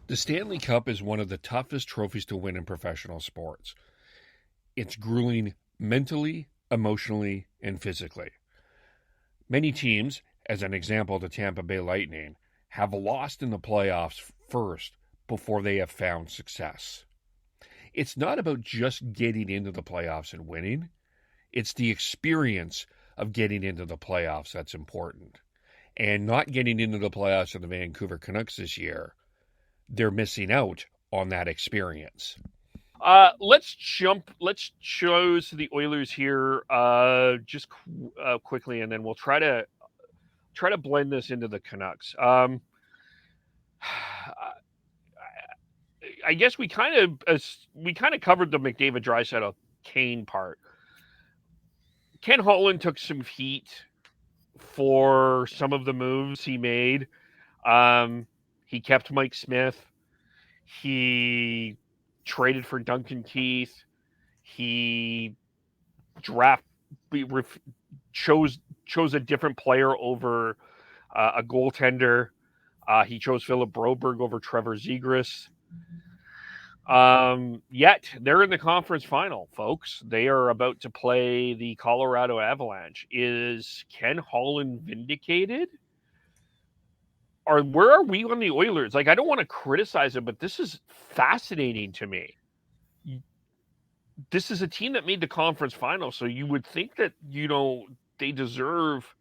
The Stanley Cup is one of the toughest trophies to win in professional sports. It's grueling mentally, emotionally, and physically. Many teams, as an example the Tampa Bay Lightning, have lost in the playoffs first before they have found success. It's not about just getting into the playoffs and winning. It's the experience of getting into the playoffs that's important. And not getting into the playoffs of the Vancouver Canucks this year, they're missing out on that experience. Let's choose the Oilers here quickly, and then we'll try to blend this into the Canucks. I guess we kind of covered the McDavid Draisaitl Kane part. Ken Holland took some heat for some of the moves he made. He kept Mike Smith. He traded for Duncan Keith. He chose a different player over a goaltender. He chose Philip Broberg over Trevor Zegras. Yet they're in the conference final, folks. They are about to play the Colorado Avalanche. Is Ken Holland vindicated? Or where are we on the Oilers? Like, I don't want to criticize him, but this is fascinating to me. This is a team that made the conference final, so you would think that, they deserve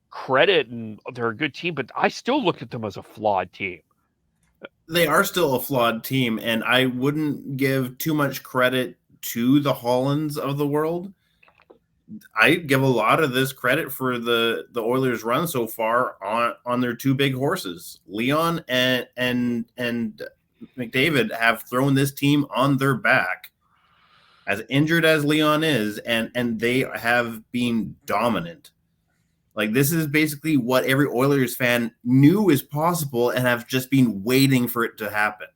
credit and they're a good team, but I still look at them as a flawed team. They are still a flawed team, and I wouldn't give too much credit to the Hollands of the world. I give a lot of this credit for the Oilers' run so far on their two big horses. Leon and McDavid have thrown this team on their back, as injured as Leon is, and they have been dominant. Like, this is basically what every Oilers fan knew is possible and have just been waiting for it to happen.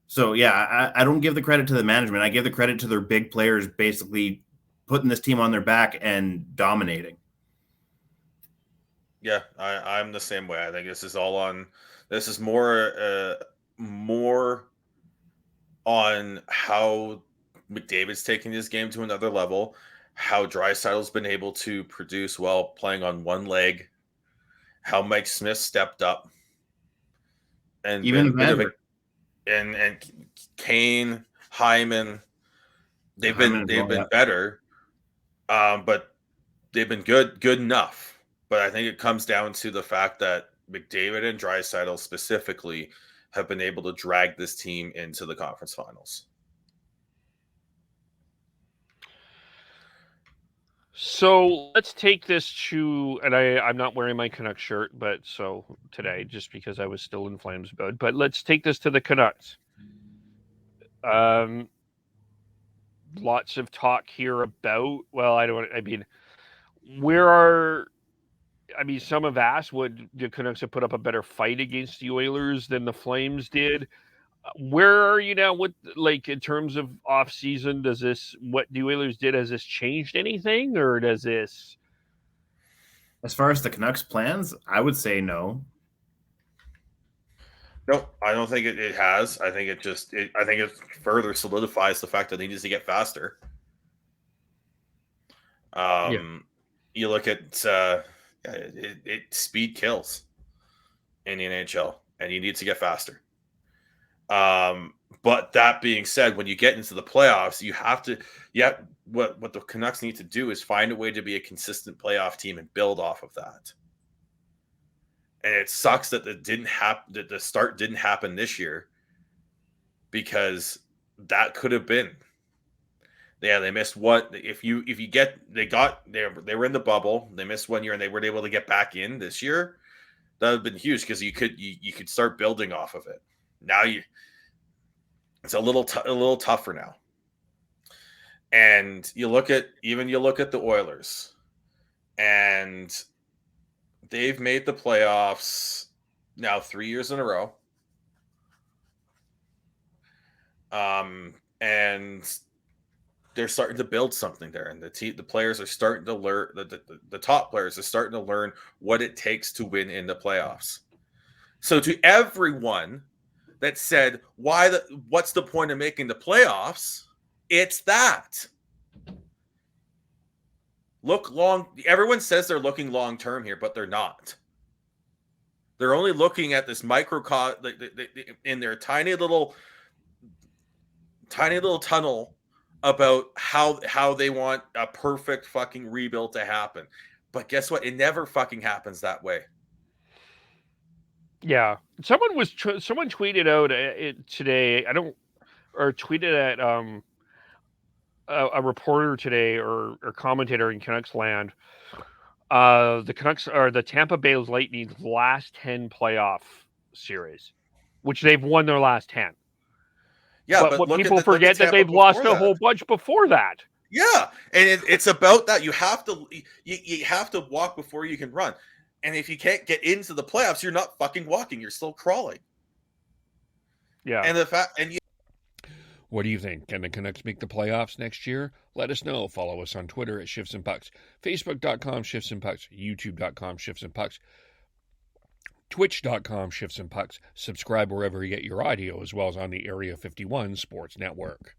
So, yeah, I don't give the credit to the management. I give the credit to their big players basically putting this team on their back and dominating. Yeah, I'm the same way. I think this is more on how McDavid's taking his game to another level, how Draisaitl's been able to produce while playing on one leg, how Mike Smith stepped up, and even better. And Kane, Hyman, they've been better, but they've been good enough. But I think it comes down to the fact that McDavid and Draisaitl specifically have been able to drag this team into the conference finals. So let's take this to, and I'm not wearing my Canucks shirt, but so today, just because I was still in Flames mode, but let's take this to the Canucks. Lots of talk here about, some have asked, would the Canucks have put up a better fight against the Oilers than the Flames did? Where are you now? What, like, in terms of off season, what the Oilers did, has this changed anything, or does this? As far as the Canucks plans, I would say no. No, I don't think it has. I think it further solidifies the fact that they need to get faster. You look at speed kills in the NHL, and you need to get faster. But that being said, when you get into the playoffs, you have to, what the Canucks need to do is find a way to be a consistent playoff team and build off of that. And it sucks that that the start didn't happen this year, because that could have been. Yeah, they missed what they were in the bubble. They missed 1 year and they weren't able to get back in this year. That would have been huge, because you could start building off of it. Now it's a little tougher now. And you look at the Oilers, and they've made the playoffs now 3 years in a row. And they're starting to build something there, and the players are starting to learn. The top players are starting to learn what it takes to win in the playoffs. So to everyone that said, what's the point of making the playoffs? It's that. Look long. Everyone says they're looking long term here, but they're not. They're only looking at this in their tiny little tunnel about how they want a perfect fucking rebuild to happen. But guess what? It never fucking happens that way. Yeah, someone tweeted out it today. Tweeted at a reporter today or commentator in Canucks land. The Canucks are the Tampa Bay Lightning's last 10 playoff series, which they've won their last 10. Yeah, but what people forget that they've lost a whole bunch before that. Yeah, and it's about that. You have to walk before you can run. And if you can't get into the playoffs, you're not fucking walking. You're still crawling. Yeah. And what do you think? Can the Canucks make the playoffs next year? Let us know. Follow us on Twitter at Shifts and Pucks, Facebook.com Shifts and Pucks, YouTube.com Shifts and Pucks, Twitch.com Shifts and Pucks. Subscribe wherever you get your audio, as well as on the Area 51 Sports Network.